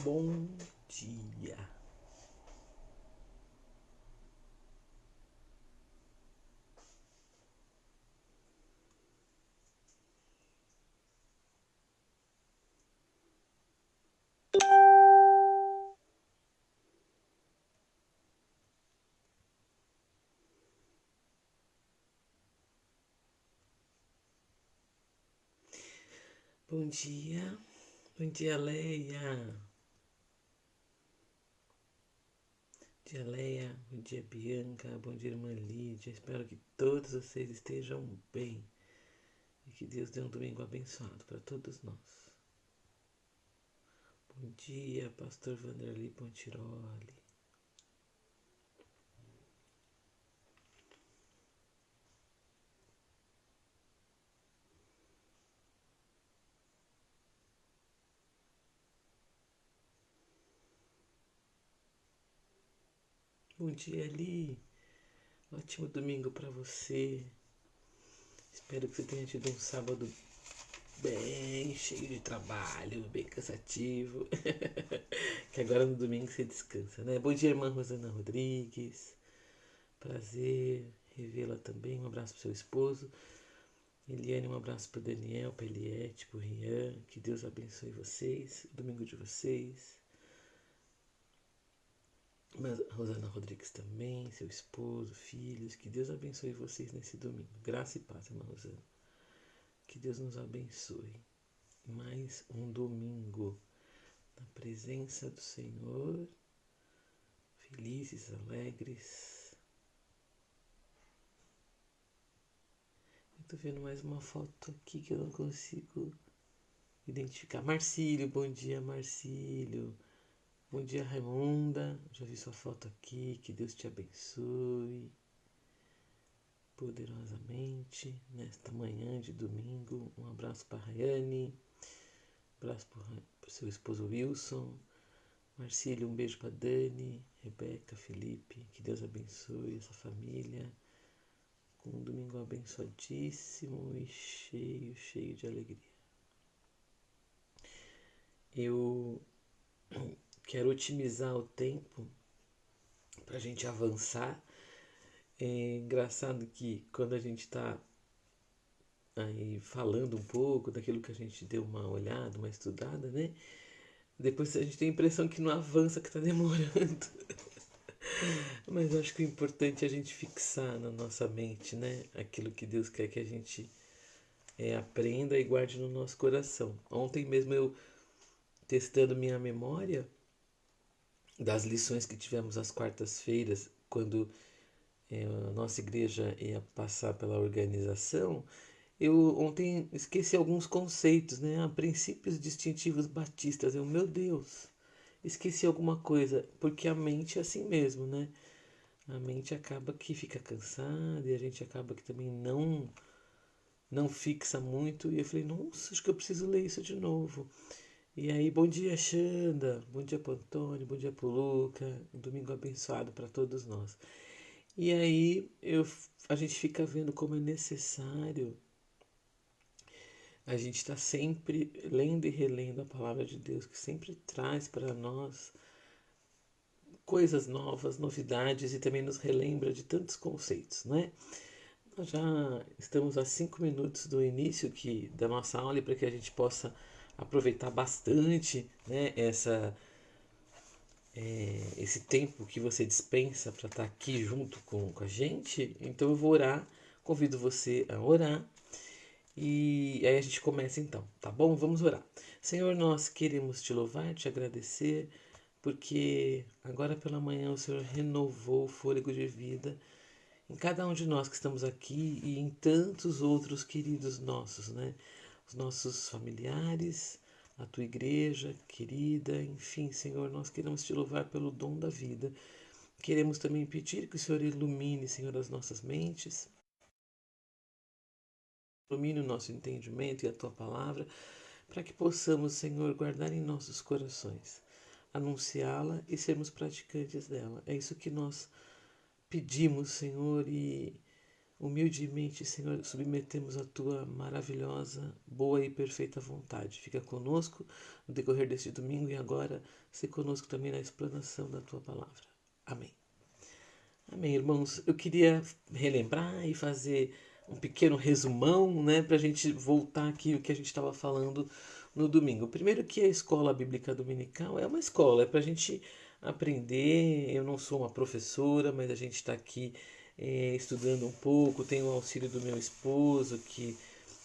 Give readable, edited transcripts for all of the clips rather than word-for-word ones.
Bom dia. Bom dia. Bom dia, Leia. Bom dia, Leia. Bom dia, Bianca. Bom dia, irmã Lídia. Espero que todos vocês estejam bem e que Deus dê um domingo abençoado para todos nós. Bom dia, pastor Vanderlei Pontiroli. Bom dia, Li. Ótimo domingo para você. Espero que você tenha tido um sábado bem cheio de trabalho, bem cansativo. Que agora no domingo você descansa, né? Bom dia, irmã Rosana Rodrigues. Prazer revê-la também. Um abraço pro seu esposo. Eliane, um abraço pro Daniel, pra Eliette, pro Rian. Que Deus abençoe vocês, o domingo de vocês. Mas Rosana Rodrigues também, seu esposo, filhos. Que Deus abençoe vocês nesse domingo. Graça e paz, irmã Rosana. Que Deus nos abençoe. Mais um domingo na presença do Senhor. Felizes, alegres. Eu tô vendo mais uma foto aqui que eu não consigo identificar. Marcílio, bom dia, Marcílio. Bom dia, Raimunda. Já vi sua foto aqui. Que Deus te abençoe poderosamente nesta manhã de domingo. Um abraço para Rayane. Um abraço para o seu esposo Wilson. Marcílio, um beijo para Dani, Rebeca, Felipe. Que Deus abençoe essa família com um domingo abençoadíssimo e cheio de alegria. Eu quero otimizar o tempo para a gente avançar. É engraçado que quando a gente está aí falando um pouco daquilo que a gente deu uma olhada, uma estudada, né? Depois a gente tem a impressão que não avança, que está demorando. Mas eu acho que o importante é a gente fixar na nossa mente, né? Aquilo que Deus quer que a gente aprenda e guarde no nosso coração. Ontem mesmo eu, testando minha memória das lições que tivemos às quartas-feiras, quando a nossa igreja ia passar pela organização, eu ontem esqueci alguns conceitos, né? Princípios distintivos batistas. Meu Deus, esqueci alguma coisa, porque a mente é assim mesmo, né? A mente acaba que fica cansada e a gente acaba que também não fixa muito. E eu falei, nossa, acho que eu preciso ler isso de novo. E aí, bom dia, Xanda, bom dia pro Antônio, bom dia pro Luca, um domingo abençoado para todos nós. E aí a gente fica vendo como é necessário a gente está sempre lendo e relendo a palavra de Deus, que sempre traz para nós coisas novas, novidades e também nos relembra de tantos conceitos, né? Nós já estamos a 5 minutos do início da nossa aula, e para que a gente possa aproveitar bastante, né, esse tempo que você dispensa para estar aqui junto com a gente. Então eu vou orar, convido você a orar e aí a gente começa então, tá bom? Vamos orar. Senhor, nós queremos te louvar, te agradecer, porque agora pela manhã o Senhor renovou o fôlego de vida em cada um de nós que estamos aqui e em tantos outros queridos nossos, né? Os nossos familiares, a tua igreja querida, enfim, Senhor, nós queremos te louvar pelo dom da vida. Queremos também pedir que o Senhor ilumine, Senhor, as nossas mentes, ilumine o nosso entendimento e a tua palavra, para que possamos, Senhor, guardar em nossos corações, anunciá-la e sermos praticantes dela. É isso que nós pedimos, Senhor, e humildemente, Senhor, submetemos a tua maravilhosa, boa e perfeita vontade. Fica conosco no decorrer deste domingo e agora se conosco também na explanação da tua palavra. Amém. Amém, irmãos. Eu queria relembrar e fazer um pequeno resumão, né, para a gente voltar aqui o que a gente estava falando no domingo. Primeiro que a escola bíblica dominical é uma escola, é para a gente aprender. Eu não sou uma professora, mas a gente está aqui estudando um pouco. Tenho o auxílio do meu esposo, que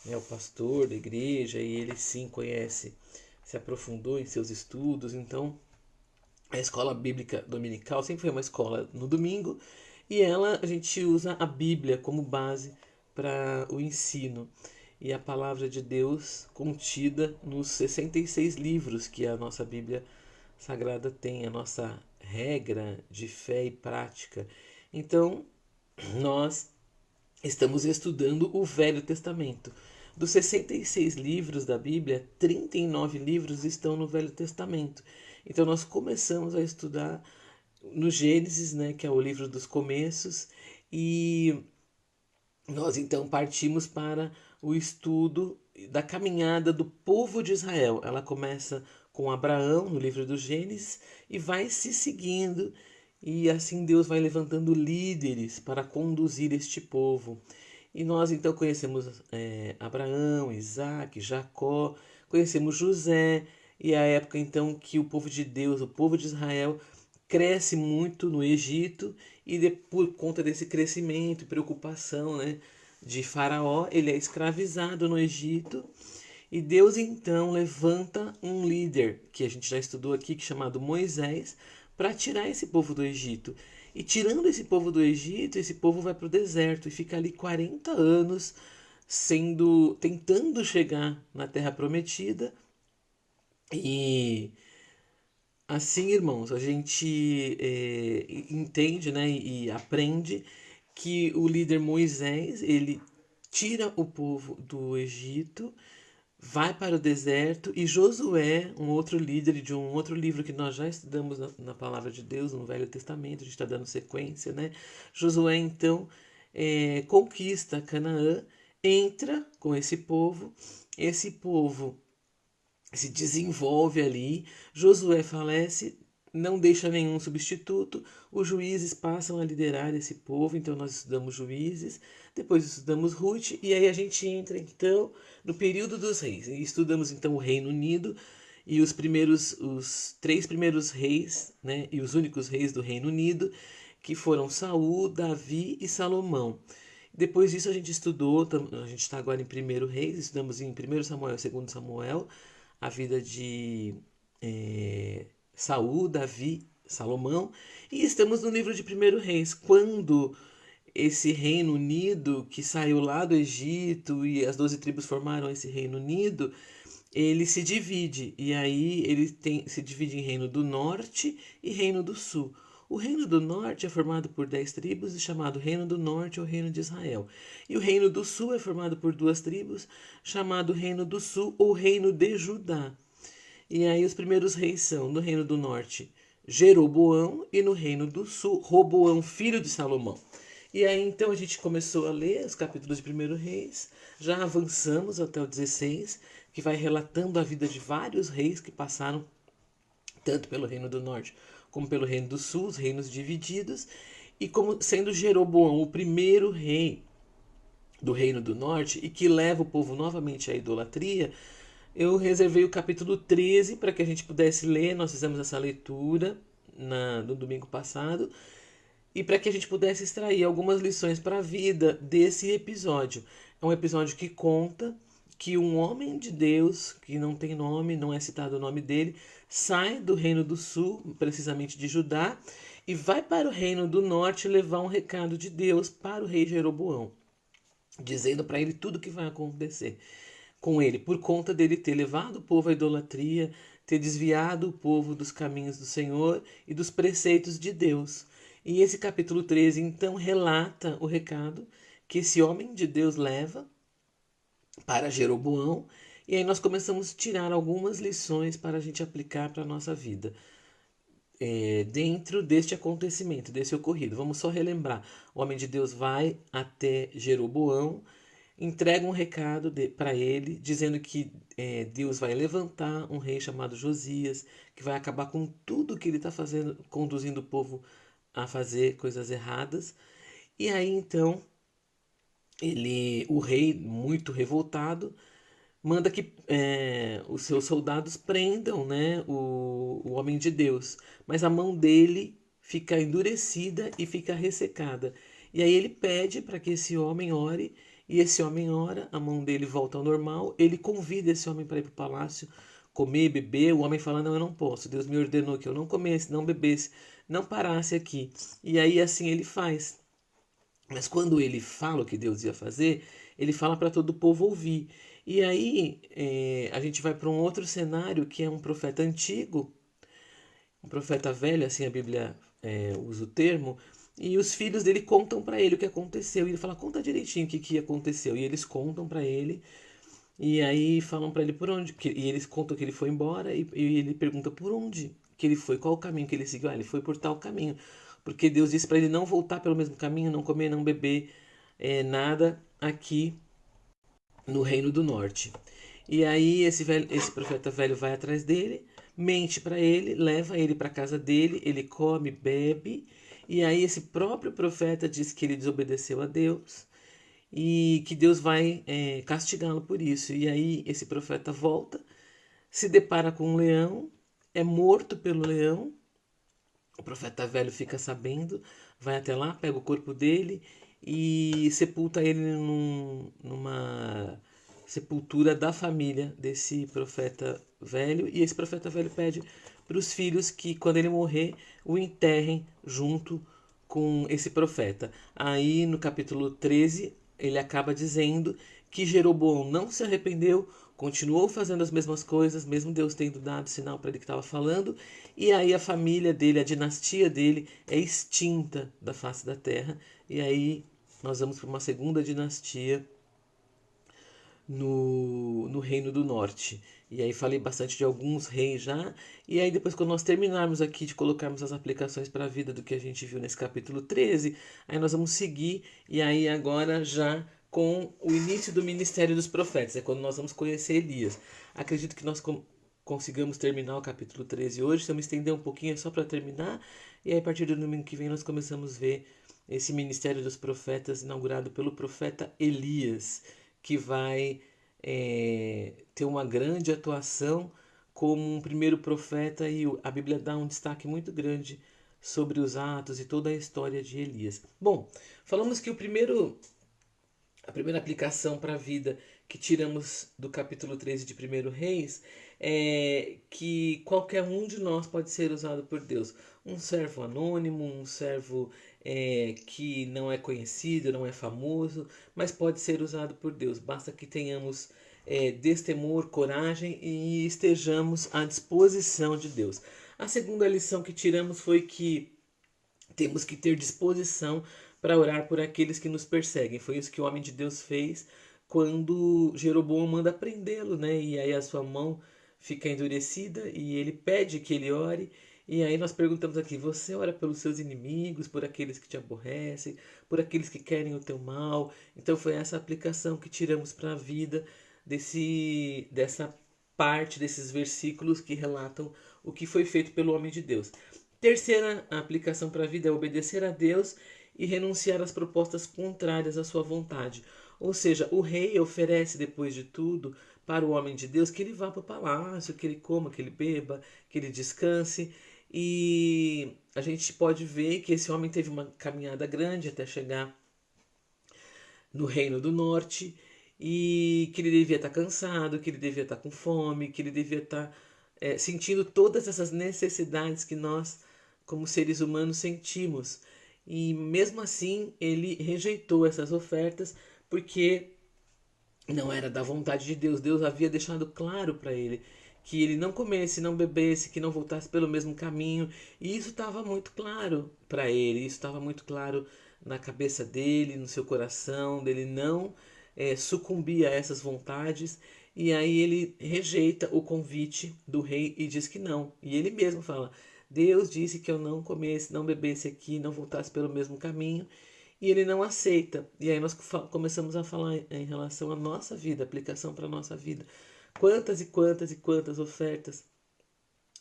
é o pastor da igreja, e ele sim conhece, se aprofundou em seus estudos. Então, a escola bíblica dominical sempre foi uma escola no domingo e a gente usa a Bíblia como base para o ensino. E a palavra de Deus contida nos 66 livros que a nossa Bíblia Sagrada tem, a nossa regra de fé e prática. Então, nós estamos estudando o Velho Testamento. Dos 66 livros da Bíblia, 39 livros estão no Velho Testamento. Então nós começamos a estudar no Gênesis, né, que é o livro dos começos, e nós então partimos para o estudo da caminhada do povo de Israel. Ela começa com Abraão no livro do Gênesis e vai se seguindo, e assim Deus vai levantando líderes para conduzir este povo. E nós então conhecemos Abraão, Isaac, Jacó, conhecemos José, e a época então que o povo de Deus, o povo de Israel, cresce muito no Egito, e por conta desse crescimento e preocupação, né, de Faraó, ele é escravizado no Egito. E Deus então levanta um líder, que a gente já estudou aqui, que é chamado Moisés, para tirar esse povo do Egito. E tirando esse povo do Egito, esse povo vai para o deserto e fica ali 40 anos tentando chegar na Terra Prometida. E assim, irmãos, a gente entende, né, e aprende que o líder Moisés, ele tira o povo do Egito, vai para o deserto, e Josué, um outro líder de um outro livro que nós já estudamos na Palavra de Deus, no Velho Testamento, a gente está dando sequência, né? Josué, então, conquista Canaã, entra com esse povo se desenvolve ali, Josué falece, não deixa nenhum substituto, os juízes passam a liderar esse povo, então nós estudamos juízes, depois estudamos Ruth, e aí a gente entra então no período dos reis, e estudamos então o Reino Unido, e os três primeiros reis, né, e os únicos reis do Reino Unido, que foram Saul, Davi e Salomão. Depois disso a gente estudou, a gente está agora em 1 Reis, estudamos em 1 Samuel e 2 Samuel, a vida de Saul, Davi, Salomão, e estamos no livro de 1 Reis, quando esse Reino Unido que saiu lá do Egito e as 12 tribos formaram esse Reino Unido, ele se divide, e aí se divide em Reino do Norte e Reino do Sul. O Reino do Norte é formado por 10 tribos e chamado Reino do Norte ou Reino de Israel. E o Reino do Sul é formado por 2 tribos, chamado Reino do Sul ou Reino de Judá. E aí os primeiros reis são, no Reino do Norte, Jeroboão, e no Reino do Sul, Roboão, filho de Salomão. E aí então a gente começou a ler os capítulos de 1 Reis, já avançamos até o 16, que vai relatando a vida de vários reis que passaram tanto pelo Reino do Norte como pelo Reino do Sul, os reinos divididos, e como sendo Jeroboão o primeiro rei do Reino do Norte e que leva o povo novamente à idolatria, eu reservei o capítulo 13 para que a gente pudesse ler. Nós fizemos essa leitura no domingo passado, e para que a gente pudesse extrair algumas lições para a vida desse episódio. É um episódio que conta que um homem de Deus, que não tem nome, não é citado o nome dele, sai do Reino do Sul, precisamente de Judá, e vai para o Reino do Norte levar um recado de Deus para o rei Jeroboão, dizendo para ele tudo o que vai acontecer com ele, por conta dele ter levado o povo à idolatria, ter desviado o povo dos caminhos do Senhor e dos preceitos de Deus. E esse capítulo 13 então relata o recado que esse homem de Deus leva para Jeroboão, e aí nós começamos a tirar algumas lições para a gente aplicar para a nossa vida. dentro deste acontecimento, desse ocorrido. Vamos só relembrar. O homem de Deus vai até Jeroboão, entrega um recado para ele, dizendo que Deus vai levantar um rei chamado Josias, que vai acabar com tudo que ele está fazendo, conduzindo o povo a fazer coisas erradas. E aí então o rei, muito revoltado, manda que os seus soldados prendam, né, o homem de Deus, mas a mão dele fica endurecida e fica ressecada. E aí ele pede para que esse homem ore, e esse homem ora, a mão dele volta ao normal, ele convida esse homem para ir para o palácio, comer, beber, o homem fala, não, eu não posso, Deus me ordenou que eu não comesse, não bebesse, não parasse aqui. E aí assim ele faz. Mas quando ele fala o que Deus ia fazer, ele fala para todo o povo ouvir. E aí a gente vai para um outro cenário que é um profeta antigo, um profeta velho, assim a Bíblia usa o termo, e os filhos dele contam para ele o que aconteceu. E ele fala, conta direitinho o que aconteceu. E eles contam para ele, e aí falam para ele por onde. E eles contam que ele foi embora, e ele pergunta por onde que ele foi, qual o caminho que ele seguiu. Ah, ele foi por tal caminho. Porque Deus disse para ele não voltar pelo mesmo caminho, não comer, não beber nada aqui no Reino do Norte. E aí esse profeta velho vai atrás dele, mente para ele, leva ele para casa dele, ele come, bebe, e aí esse próprio profeta diz que ele desobedeceu a Deus e que Deus vai castigá-lo por isso. E aí esse profeta volta, se depara com um leão, é morto pelo leão. O profeta velho fica sabendo, vai até lá, pega o corpo dele e sepulta ele numa sepultura da família desse profeta velho. E esse profeta velho pede para os filhos que, quando ele morrer, o enterrem junto com esse profeta. Aí no capítulo 13, ele acaba dizendo que Jeroboão não se arrependeu, continuou fazendo as mesmas coisas, mesmo Deus tendo dado sinal para ele que estava falando, e aí a família dele, a dinastia dele é extinta da face da terra, e aí nós vamos para uma segunda dinastia no Reino do Norte. E aí falei bastante de alguns reis já. E aí depois quando nós terminarmos aqui de colocarmos as aplicações para a vida do que a gente viu nesse capítulo 13, aí nós vamos seguir e aí agora já com o início do ministério dos profetas, é quando nós vamos conhecer Elias. Acredito que nós consigamos terminar o capítulo 13 hoje, se eu me estender um pouquinho é só para terminar, e aí a partir do domingo que vem nós começamos a ver esse ministério dos profetas inaugurado pelo profeta Elias, que vai ter uma grande atuação como um primeiro profeta, e a Bíblia dá um destaque muito grande sobre os atos e toda a história de Elias. Bom, falamos que a primeira aplicação para a vida que tiramos do capítulo 13 de 1 Reis é que qualquer um de nós pode ser usado por Deus. Um servo anônimo, um servo que não é conhecido, não é famoso, mas pode ser usado por Deus. Basta que tenhamos destemor, coragem e estejamos à disposição de Deus. A segunda lição que tiramos foi que temos que ter disposição para orar por aqueles que nos perseguem. Foi isso que o homem de Deus fez quando Jeroboão manda prendê-lo, né? E aí a sua mão fica endurecida e ele pede que ele ore. E aí nós perguntamos aqui, você ora pelos seus inimigos, por aqueles que te aborrecem, por aqueles que querem o teu mal? Então foi essa aplicação que tiramos para a vida dessa parte desses versículos que relatam o que foi feito pelo homem de Deus. Terceira aplicação para a vida é obedecer a Deus e renunciar às propostas contrárias à sua vontade. Ou seja, o rei oferece, depois de tudo, para o homem de Deus que ele vá para o palácio, que ele coma, que ele beba, que ele descanse. E a gente pode ver que esse homem teve uma caminhada grande até chegar no Reino do Norte, e que ele devia estar cansado, que ele devia estar com fome, que ele devia estar sentindo todas essas necessidades que nós, como seres humanos, sentimos. E mesmo assim, ele rejeitou essas ofertas porque não era da vontade de Deus. Deus havia deixado claro para ele que ele não comesse, não bebesse, que não voltasse pelo mesmo caminho. E isso estava muito claro para ele, isso estava muito claro na cabeça dele, no seu coração, dele não sucumbir a essas vontades. E aí ele rejeita o convite do rei e diz que não. E ele mesmo fala, Deus disse que eu não comesse, não bebesse aqui, não voltasse pelo mesmo caminho, e ele não aceita. E aí nós começamos a falar em relação à nossa vida, aplicação para a nossa vida. Quantas e quantas e quantas ofertas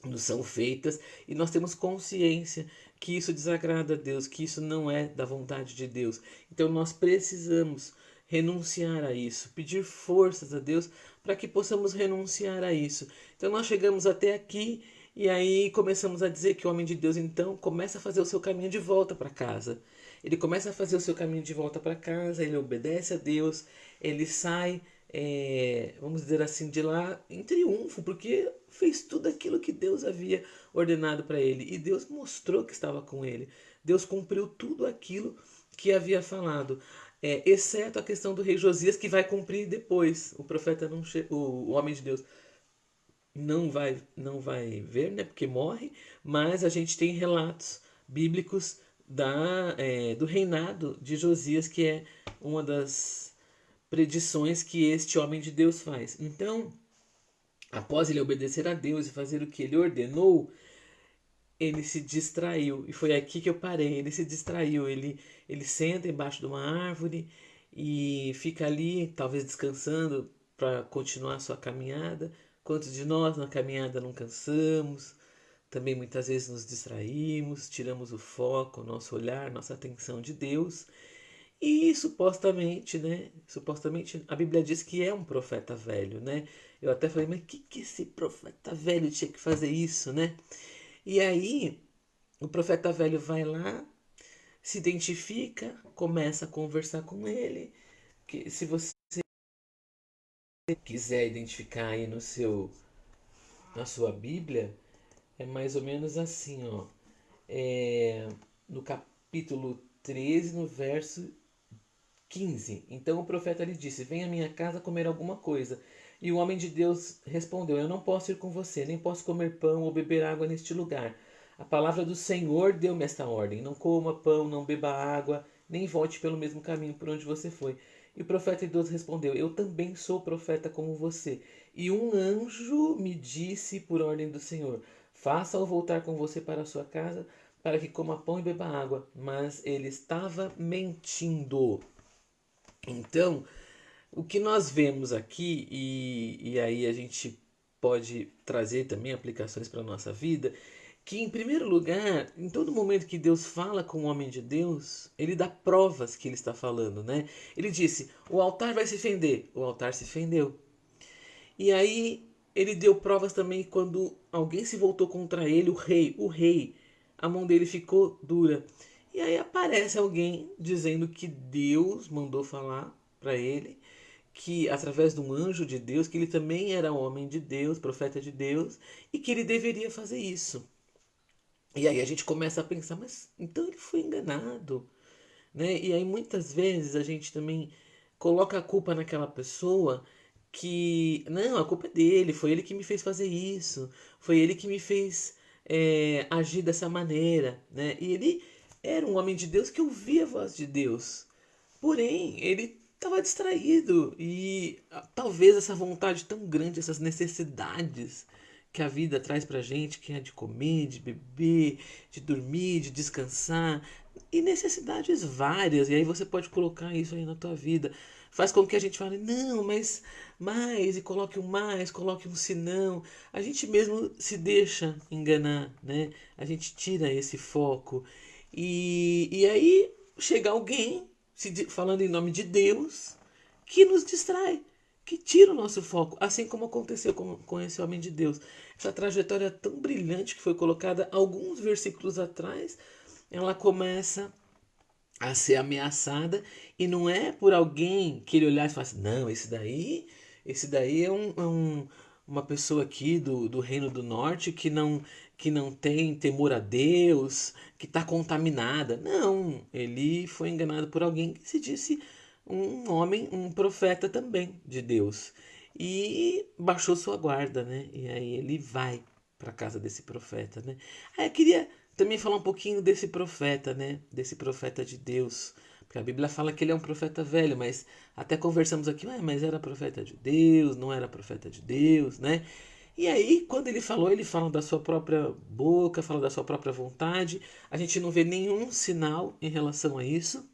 nos são feitas e nós temos consciência que isso desagrada a Deus, que isso não é da vontade de Deus. Então nós precisamos renunciar a isso, pedir forças a Deus para que possamos renunciar a isso. Então nós chegamos até aqui e aí começamos a dizer que o homem de Deus então começa a fazer o seu caminho de volta para casa. Ele começa a fazer o seu caminho de volta para casa, ele obedece a Deus, ele sai, vamos dizer assim, de lá em triunfo, porque fez tudo aquilo que Deus havia ordenado para ele. E Deus mostrou que estava com ele. Deus cumpriu tudo aquilo que havia falado. Exceto a questão do rei Josias, que vai cumprir depois. O profeta não o homem de Deus não vai ver, né, porque morre, mas a gente tem relatos bíblicos do reinado de Josias, que é uma das predições que este homem de Deus faz. Então, após ele obedecer a Deus e fazer o que ele ordenou, ele se distraiu. E foi aqui que eu parei. Ele se distraiu. Ele senta embaixo de uma árvore e fica ali, talvez descansando para continuar a sua caminhada. Quantos de nós na caminhada não cansamos? Também muitas vezes nos distraímos, tiramos o foco, o nosso olhar, nossa atenção de Deus. E supostamente, né? Supostamente a Bíblia diz que é um profeta velho, né? Eu até falei, mas que esse profeta velho tinha que fazer isso, né? E aí o profeta velho vai lá, se identifica, começa a conversar com ele. Que se você quiser identificar aí na sua Bíblia, é mais ou menos assim, ó. No capítulo 13, no verso 15. Então o profeta lhe disse: venha à minha casa comer alguma coisa. E o homem de Deus respondeu: eu não posso ir com você, nem posso comer pão ou beber água neste lugar. A palavra do Senhor deu-me esta ordem: não coma pão, não beba água, nem volte pelo mesmo caminho por onde você foi. E o profeta de Deus respondeu: eu também sou profeta como você. E um anjo me disse por ordem do Senhor: faça-o voltar com você para a sua casa, para que coma pão e beba água. Mas ele estava mentindo. Então, o que nós vemos aqui, e aí a gente pode trazer também aplicações para a nossa vida, que em primeiro lugar, em todo momento que Deus fala com o homem de Deus, ele dá provas que ele está falando, né? Ele disse: o altar vai se fender. O altar se fendeu. E aí ele deu provas também quando alguém se voltou contra ele, o rei, a mão dele ficou dura. E aí aparece alguém dizendo que Deus mandou falar para ele, que através de um anjo de Deus, que ele também era homem de Deus, profeta de Deus, e que ele deveria fazer isso. E aí a gente começa a pensar, mas então ele foi enganado, né? E aí muitas vezes a gente também coloca a culpa naquela pessoa que, não, a culpa é dele, foi ele que me fez fazer isso, foi ele que me fez agir dessa maneira, né? E ele era um homem de Deus que ouvia a voz de Deus, porém ele estava distraído e talvez essa vontade tão grande, essas necessidades que a vida traz pra gente, que é de comer, de beber, de dormir, de descansar, e necessidades várias, e aí você pode colocar isso aí na tua vida. Faz com que a gente fale, não, mas mais, e coloque um senão. A gente mesmo se deixa enganar, né? A gente tira esse foco. E aí chega alguém falando em nome de Deus que nos distrai, que tira o nosso foco, assim como aconteceu com esse homem de Deus. Essa trajetória tão brilhante que foi colocada alguns versículos atrás, ela começa a ser ameaçada, e não é por alguém que ele olhar e falar assim, não, esse daí uma pessoa aqui do Reino do Norte que não tem temor a Deus, que está contaminada. Não, ele foi enganado por alguém que se disse um homem, um profeta também de Deus. E baixou sua guarda, né? E aí ele vai para casa desse profeta, né? Aí eu queria também falar um pouquinho desse profeta, né? Desse profeta de Deus. Porque a Bíblia fala que ele é um profeta velho, mas até conversamos aqui, mas era profeta de Deus, não era profeta de Deus, né? E aí, quando ele falou, ele fala da sua própria boca, fala da sua própria vontade. A gente não vê nenhum sinal em relação a isso.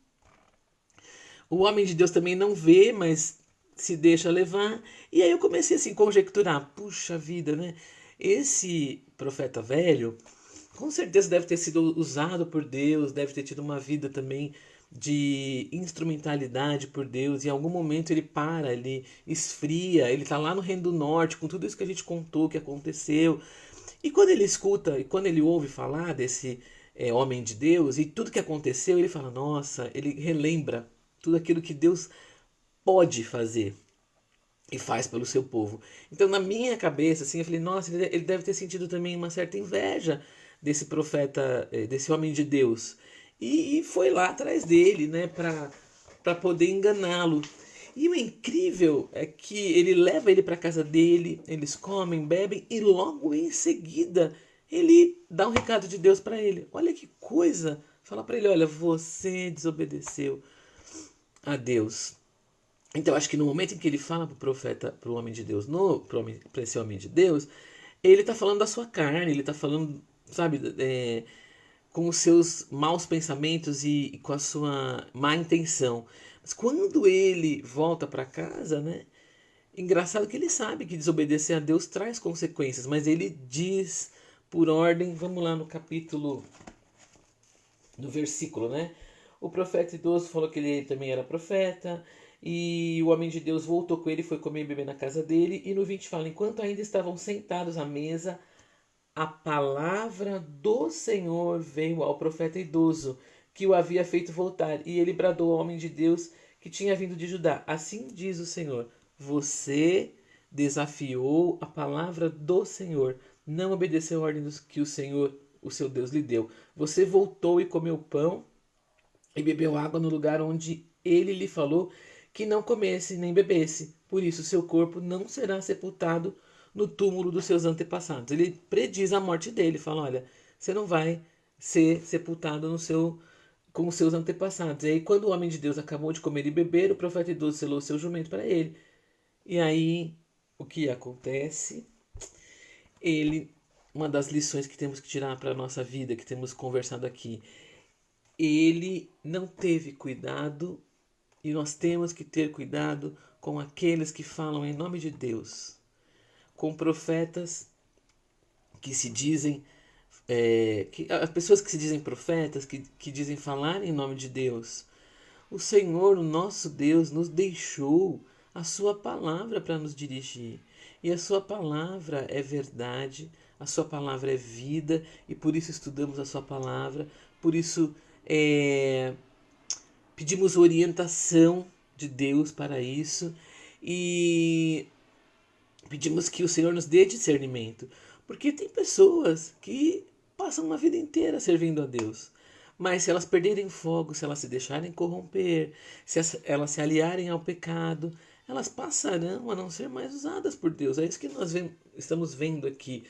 O homem de Deus também não vê, mas se deixa levar. E aí eu comecei assim a conjecturar, puxa vida, né? Esse profeta velho, com certeza deve ter sido usado por Deus, deve ter tido uma vida também de instrumentalidade por Deus. Em algum momento ele para, ele esfria, ele tá lá no Reino do Norte, com tudo isso que a gente contou que aconteceu. E quando ele escuta, e quando ele ouve falar desse homem de Deus e tudo que aconteceu, ele fala, nossa, ele relembra tudo aquilo que Deus pode fazer e faz pelo seu povo. Então, na minha cabeça, assim, eu falei, nossa, ele deve ter sentido também uma certa inveja desse profeta, desse homem de Deus. E foi lá atrás dele, né, para poder enganá-lo. E o incrível é que ele leva ele para casa dele, eles comem, bebem e logo em seguida ele dá um recado de Deus para ele. Olha que coisa! Fala para ele, olha, você desobedeceu a Deus. Então acho que no momento em que ele fala pro profeta, pro homem de Deus, para esse homem de Deus, ele tá falando da sua carne, ele tá falando, sabe, com os seus maus pensamentos e com a sua má intenção. Mas quando ele volta para casa, né? Engraçado que ele sabe que desobedecer a Deus traz consequências, mas ele diz por ordem, vamos lá no capítulo, no versículo, né? O profeta idoso falou que ele também era profeta, e o homem de Deus voltou com ele, foi comer e beber na casa dele, e no 20 fala, enquanto ainda estavam sentados à mesa, a palavra do Senhor veio ao profeta idoso, que o havia feito voltar, e ele bradou ao homem de Deus que tinha vindo de Judá. Assim diz o Senhor, você desafiou a palavra do Senhor, não obedeceu a ordem que o Senhor, o seu Deus, lhe deu. Você voltou e comeu pão e bebeu água no lugar onde ele lhe falou que não comesse nem bebesse. Por isso, seu corpo não será sepultado no túmulo dos seus antepassados. Ele prediz a morte dele, fala: olha, você não vai ser sepultado no seu com os seus antepassados. E aí, quando o homem de Deus acabou de comer e beber, o profeta idoso selou seu jumento para ele. E aí, o que acontece? Ele, uma das lições que temos que tirar para a nossa vida, que temos conversado aqui, ele não teve cuidado e nós temos que ter cuidado com aqueles que falam em nome de Deus, com profetas que se dizem, as pessoas que se dizem profetas, que dizem falar em nome de Deus. O Senhor, o nosso Deus, nos deixou a sua palavra para nos dirigir. E a sua palavra é verdade, a sua palavra é vida, e por isso estudamos a sua palavra, por isso pedimos orientação de Deus para isso e pedimos que o Senhor nos dê discernimento, porque tem pessoas que passam uma vida inteira servindo a Deus, mas se elas perderem fogo, se elas se deixarem corromper, se elas se aliarem ao pecado, elas passarão a não ser mais usadas por Deus. É isso que nós estamos vendo aqui.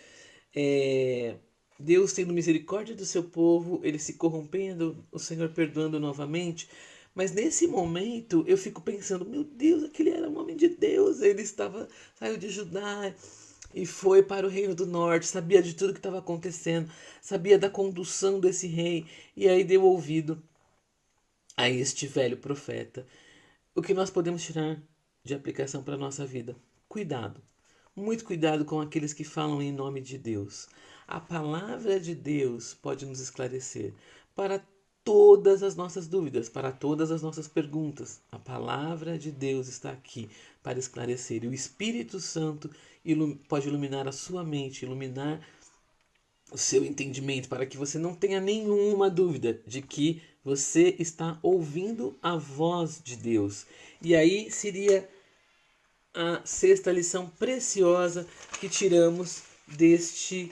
Deus tendo misericórdia do seu povo, ele se corrompendo, o Senhor perdoando novamente. Mas nesse momento eu fico pensando, meu Deus, aquele era um homem de Deus, ele saiu de Judá e foi para o reino do norte, sabia de tudo que estava acontecendo, sabia da condução desse rei, e aí deu ouvido a este velho profeta. O que nós podemos tirar de aplicação para a nossa vida? Cuidado, muito cuidado com aqueles que falam em nome de Deus. A palavra de Deus pode nos esclarecer para todas as nossas dúvidas, para todas as nossas perguntas. A palavra de Deus está aqui para esclarecer. E o Espírito Santo pode iluminar a sua mente, iluminar o seu entendimento, para que você não tenha nenhuma dúvida de que você está ouvindo a voz de Deus. E aí seria a sexta lição preciosa que tiramos deste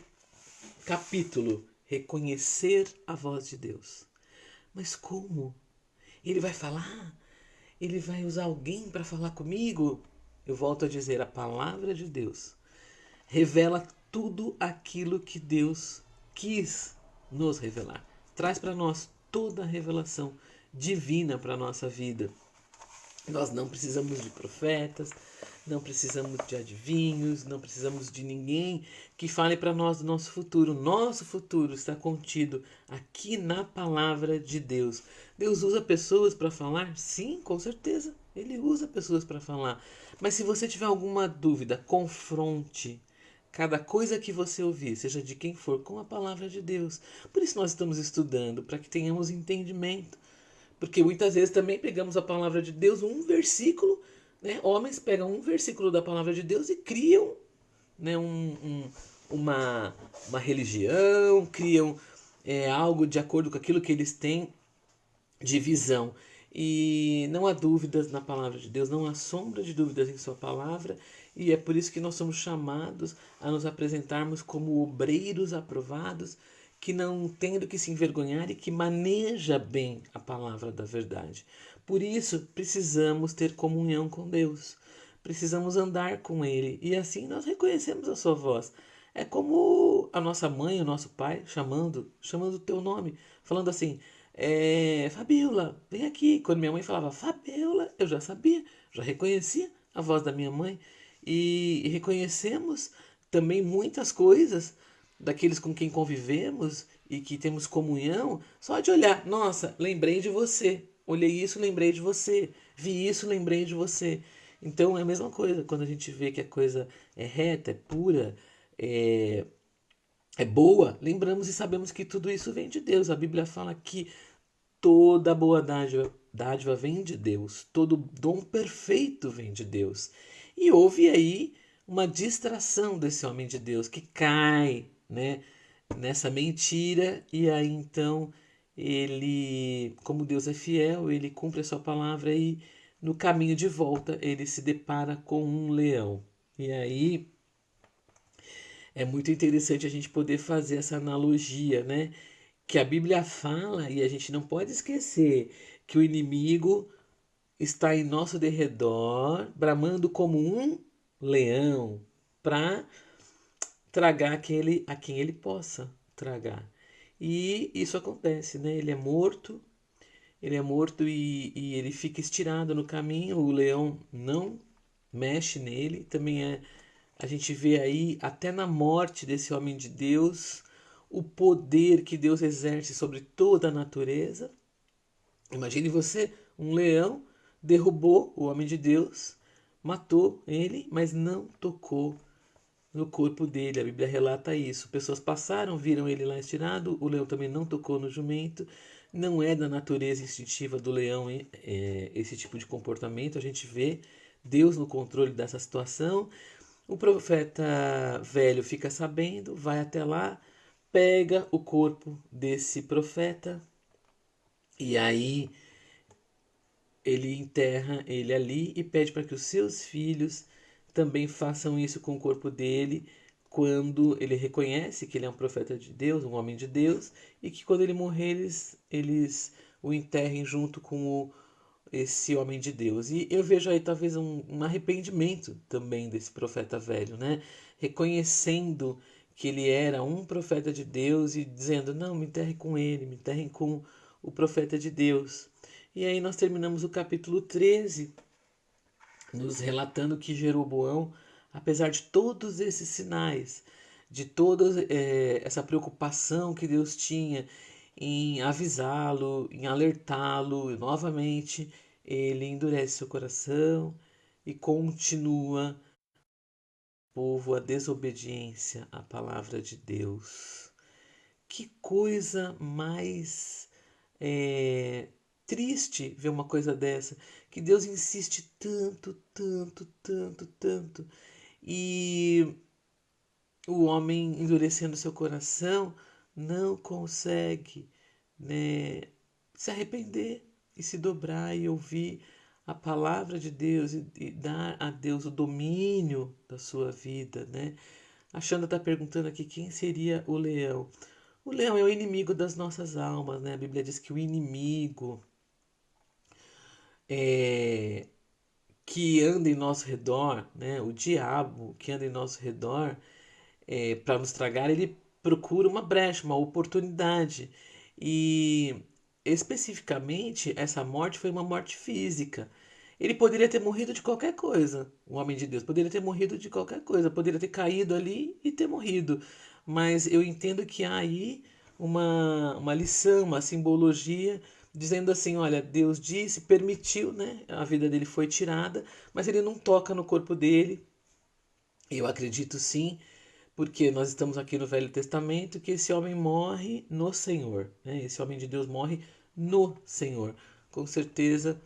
capítulo: reconhecer a voz de Deus. Mas como? Ele vai falar? Ele vai usar alguém para falar comigo? Eu volto a dizer, a palavra de Deus revela tudo aquilo que Deus quis nos revelar. Traz para nós toda a revelação divina para a nossa vida. Nós não precisamos de profetas, não precisamos de adivinhos, não precisamos de ninguém que fale para nós do nosso futuro. Nosso futuro está contido aqui na palavra de Deus. Deus usa pessoas para falar? Sim, com certeza. Ele usa pessoas para falar. Mas se você tiver alguma dúvida, confronte cada coisa que você ouvir, seja de quem for, com a palavra de Deus. Por isso nós estamos estudando, para que tenhamos entendimento. Porque muitas vezes também pegamos a palavra de Deus, um versículo, né? Homens pegam um versículo da palavra de Deus e criam, né, uma religião, criam algo de acordo com aquilo que eles têm de visão. E não há dúvidas na palavra de Deus, não há sombra de dúvidas em sua palavra, e é por isso que nós somos chamados a nos apresentarmos como obreiros aprovados, que não tendo que se envergonhar e que maneja bem a palavra da verdade. Por isso, precisamos ter comunhão com Deus. Precisamos andar com Ele. E assim nós reconhecemos a sua voz. É como a nossa mãe, o nosso pai, chamando o teu nome, falando assim, Fabiola, vem aqui. Quando minha mãe falava Fabiola, eu já sabia, já reconhecia a voz da minha mãe. E reconhecemos também muitas coisas daqueles com quem convivemos e que temos comunhão, só de olhar, nossa, lembrei de você. Olhei isso, lembrei de você. Vi isso, lembrei de você. Então é a mesma coisa quando a gente vê que a coisa é reta, é pura, é, é boa, lembramos e sabemos que tudo isso vem de Deus. A Bíblia fala que toda boa dádiva vem de Deus, todo dom perfeito vem de Deus. E houve aí uma distração desse homem de Deus que cai, né, nessa mentira, e aí então ele, como Deus é fiel, ele cumpre a sua palavra e no caminho de volta ele se depara com um leão. E aí é muito interessante a gente poder fazer essa analogia, né? Que a Bíblia fala e a gente não pode esquecer que o inimigo está em nosso derredor, bramando como um leão para tragar aquele a quem ele possa tragar. E isso acontece, né? Ele é morto e ele fica estirado no caminho, o leão não mexe nele. Também a gente vê aí, até na morte desse homem de Deus, o poder que Deus exerce sobre toda a natureza. Imagine você, um leão derrubou o homem de Deus, matou ele, mas não tocou no corpo dele. A Bíblia relata isso. Pessoas passaram, viram ele lá estirado, o leão também não tocou no jumento. Não é da natureza instintiva do leão esse tipo de comportamento. A gente vê Deus no controle dessa situação. O profeta velho fica sabendo, vai até lá, pega o corpo desse profeta e aí ele enterra ele ali e pede para que os seus filhos também façam isso com o corpo dele, quando ele reconhece que ele é um profeta de Deus, um homem de Deus, e que quando ele morrer eles o enterrem junto com esse homem de Deus. E eu vejo aí talvez um arrependimento também desse profeta velho, né? Reconhecendo que ele era um profeta de Deus e dizendo: não, me enterre com ele, me enterrem com o profeta de Deus. E aí nós terminamos o capítulo 13, nos relatando que Jeroboão, apesar de todos esses sinais, de toda essa preocupação que Deus tinha em avisá-lo, em alertá-lo novamente, ele endurece seu coração e continua o povo a desobediência à palavra de Deus. Que coisa mais é, triste ver uma coisa dessa, que Deus insiste tanto, tanto, tanto, tanto, e o homem endurecendo seu coração não consegue, né, se arrepender e se dobrar e ouvir a palavra de Deus e dar a Deus o domínio da sua vida, né? A Xanda está perguntando aqui quem seria o leão. O leão é o inimigo das nossas almas, né? A Bíblia diz que o inimigo é, que anda em nosso redor, né? O diabo que anda em nosso redor, para nos tragar, ele procura uma brecha, uma oportunidade. E especificamente essa morte foi uma morte física. Ele poderia ter morrido de qualquer coisa, o homem de Deus poderia ter morrido de qualquer coisa, poderia ter caído ali e ter morrido. Mas eu entendo que há aí uma lição, uma simbologia, dizendo assim: olha, Deus disse, permitiu, né? A vida dele foi tirada, mas ele não toca no corpo dele. Eu acredito sim, porque nós estamos aqui no Velho Testamento, que esse homem morre no Senhor, né? Esse homem de Deus morre no Senhor. Com certeza,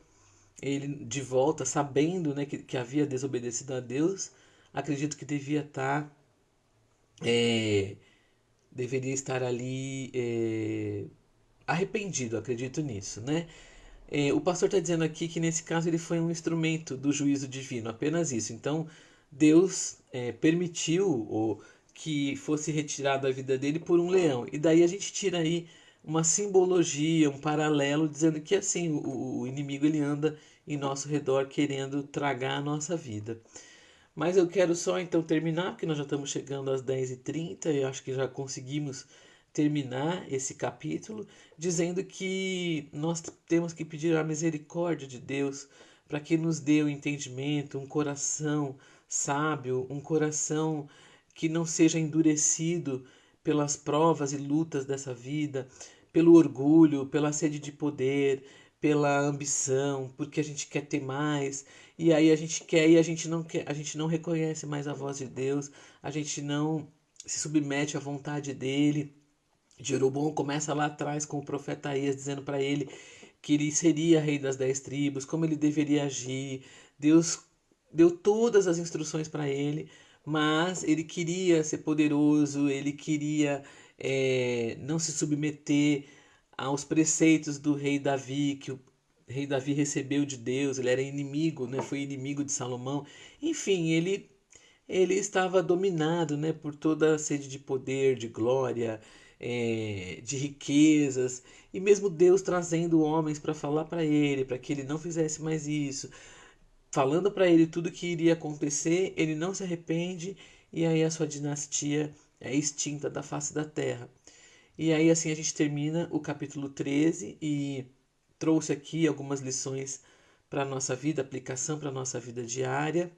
ele de volta, sabendo, né, que havia desobedecido a Deus, acredito que é, deveria estar ali arrependido, acredito nisso, né? O pastor está dizendo aqui que nesse caso ele foi um instrumento do juízo divino, apenas isso. Então Deus permitiu que fosse retirado a vida dele por um leão. E daí a gente tira aí uma simbologia, um paralelo, dizendo que assim o inimigo ele anda em nosso redor querendo tragar a nossa vida. Mas eu quero só então terminar, porque nós já estamos chegando às 10h30 e acho que já conseguimos terminar esse capítulo, dizendo que nós temos que pedir a misericórdia de Deus para que nos dê o entendimento, um coração sábio, um coração que não seja endurecido pelas provas e lutas dessa vida, pelo orgulho, pela sede de poder, pela ambição, porque a gente quer ter mais, e aí a gente quer e a gente não quer, a gente não reconhece mais a voz de Deus, a gente não se submete à vontade dele. Jeroboão começa lá atrás com o profeta Aías dizendo para ele que ele seria rei das 10 tribos, como ele deveria agir. Deus deu todas as instruções para ele, mas ele queria ser poderoso, ele queria não se submeter aos preceitos do rei Davi, que o rei Davi recebeu de Deus, ele era inimigo, né? Foi inimigo de Salomão. Enfim, ele estava dominado, né, por toda a sede de poder, de glória, de riquezas, e mesmo Deus trazendo homens para falar para ele, para que ele não fizesse mais isso, falando para ele tudo que iria acontecer, ele não se arrepende, e aí a sua dinastia é extinta da face da terra. E aí assim a gente termina o capítulo 13 e trouxe aqui algumas lições para a nossa vida, aplicação para a nossa vida diária.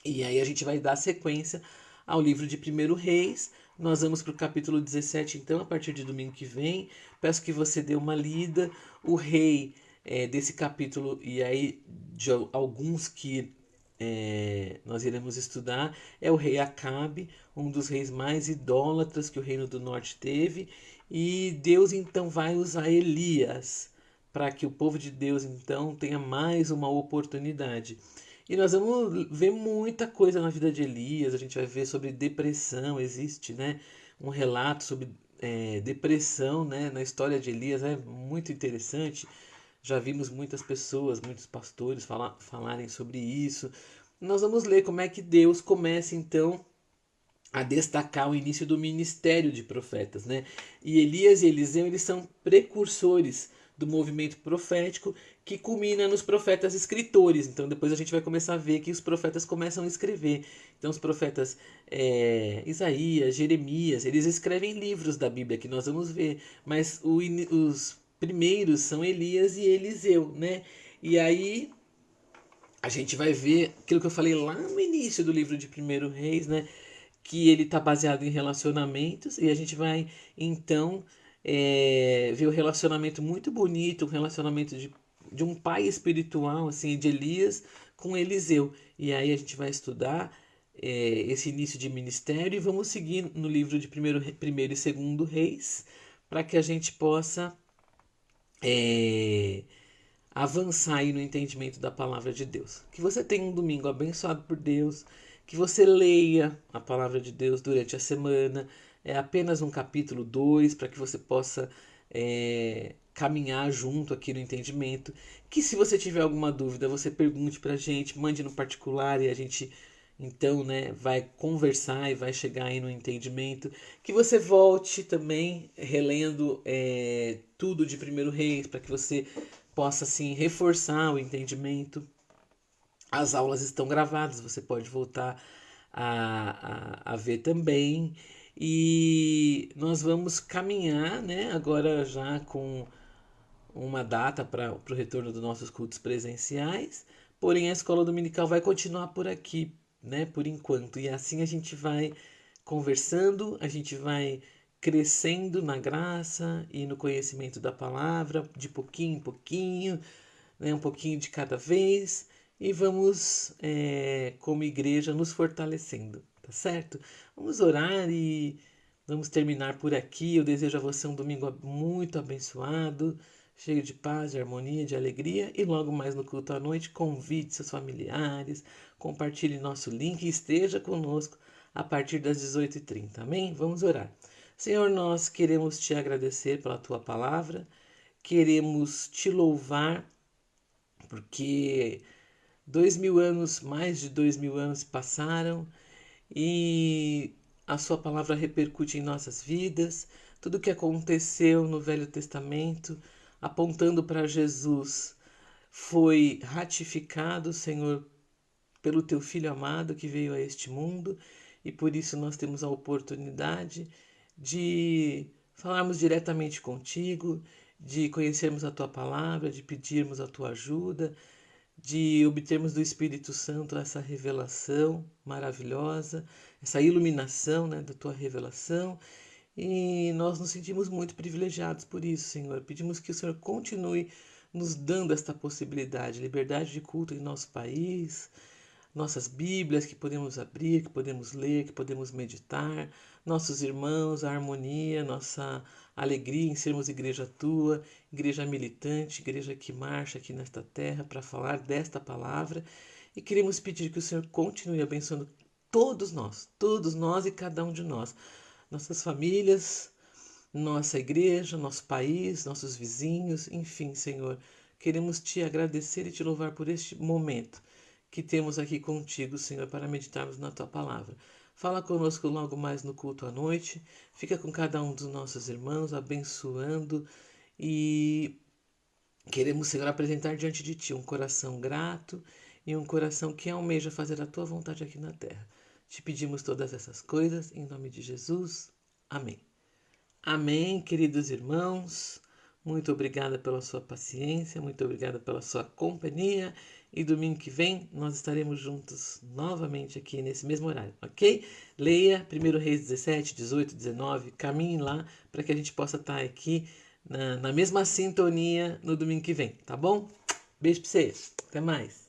E aí a gente vai dar sequência ao livro de 1 Reis. Nós vamos para o capítulo 17, então, a partir de domingo que vem. Peço que você dê uma lida. O rei desse capítulo, e aí de alguns que nós iremos estudar, é o rei Acabe, um dos reis mais idólatras que o reino do norte teve. E Deus então vai usar Elias para que o povo de Deus então tenha mais uma oportunidade. E nós vamos ver muita coisa na vida de Elias. A gente vai ver sobre depressão. Existe, né, um relato sobre depressão, né, na história de Elias. É muito interessante. Já vimos muitas pessoas, muitos pastores falarem sobre isso. Nós vamos ler como é que Deus começa então a destacar o início do ministério de profetas, né? E Elias e Eliseu, eles são precursores do movimento profético que culmina nos profetas escritores. Então depois a gente vai começar a ver que os profetas começam a escrever. Então os profetas Isaías, Jeremias, eles escrevem livros da Bíblia que nós vamos ver, mas os primeiros são Elias e Eliseu, né? E aí a gente vai ver aquilo que eu falei lá no início do livro de 1 Reis, né? Que ele está baseado em relacionamentos, e a gente vai então ver o relacionamento muito bonito, o relacionamento de um pai espiritual, assim, de Elias com Eliseu. E aí a gente vai estudar esse início de ministério e vamos seguir no livro de primeiro e segundo Reis, para que a gente possa avançar aí no entendimento da palavra de Deus. Que você tenha um domingo abençoado por Deus, que você leia a palavra de Deus durante a semana. É apenas um capítulo 2 para que você possa caminhar junto aqui no entendimento. Que se você tiver alguma dúvida, você pergunte para a gente, mande no particular e a gente então, né, vai conversar e vai chegar aí no entendimento. Que você volte também relendo tudo de 1 Reis para que você possa assim reforçar o entendimento. As aulas estão gravadas, você pode voltar a ver também. E nós vamos caminhar, né, agora já com uma data para o retorno dos nossos cultos presenciais, porém a escola dominical vai continuar por aqui, né, por enquanto. E assim a gente vai conversando, a gente vai crescendo na graça e no conhecimento da palavra, de pouquinho em pouquinho, né, um pouquinho de cada vez, e vamos, como igreja, nos fortalecendo, tá certo? Vamos orar e vamos terminar por aqui. Eu desejo a você um domingo muito abençoado, cheio de paz, de harmonia, de alegria. E logo mais no culto à noite, convide seus familiares, compartilhe nosso link e esteja conosco a partir das 18h30. Amém? Vamos orar. Senhor, nós queremos te agradecer pela tua palavra, queremos te louvar, porque 2000 anos, mais de 2000 anos passaram e a sua palavra repercute em nossas vidas. Tudo o que aconteceu no Velho Testamento, apontando para Jesus, foi ratificado, Senhor, pelo teu Filho amado que veio a este mundo, e por isso nós temos a oportunidade de falarmos diretamente contigo, de conhecermos a tua palavra, de pedirmos a tua ajuda, de obtermos do Espírito Santo essa revelação maravilhosa, essa iluminação, né, da tua revelação. E nós nos sentimos muito privilegiados por isso, Senhor. Pedimos que o Senhor continue nos dando esta possibilidade, liberdade de culto em nosso país, nossas Bíblias que podemos abrir, que podemos ler, que podemos meditar, nossos irmãos, a harmonia, nossa alegria em sermos igreja tua, igreja militante, igreja que marcha aqui nesta terra para falar desta palavra. E queremos pedir que o Senhor continue abençoando todos nós e cada um de nós, nossas famílias, nossa igreja, nosso país, nossos vizinhos, enfim, Senhor, queremos te agradecer e te louvar por este momento que temos aqui contigo, Senhor, para meditarmos na tua palavra. Fala conosco logo mais no culto à noite, fica com cada um dos nossos irmãos, abençoando, e queremos, Senhor, apresentar diante de ti um coração grato e um coração que almeja fazer a tua vontade aqui na terra. Te pedimos todas essas coisas em nome de Jesus. Amém. Amém, queridos irmãos. Muito obrigada pela sua paciência, muito obrigada pela sua companhia. E domingo que vem nós estaremos juntos novamente aqui nesse mesmo horário, ok? Leia 1 Reis 17, 18, 19. Caminhe lá para que a gente possa estar aqui na mesma sintonia no domingo que vem, tá bom? Beijo para vocês. Até mais.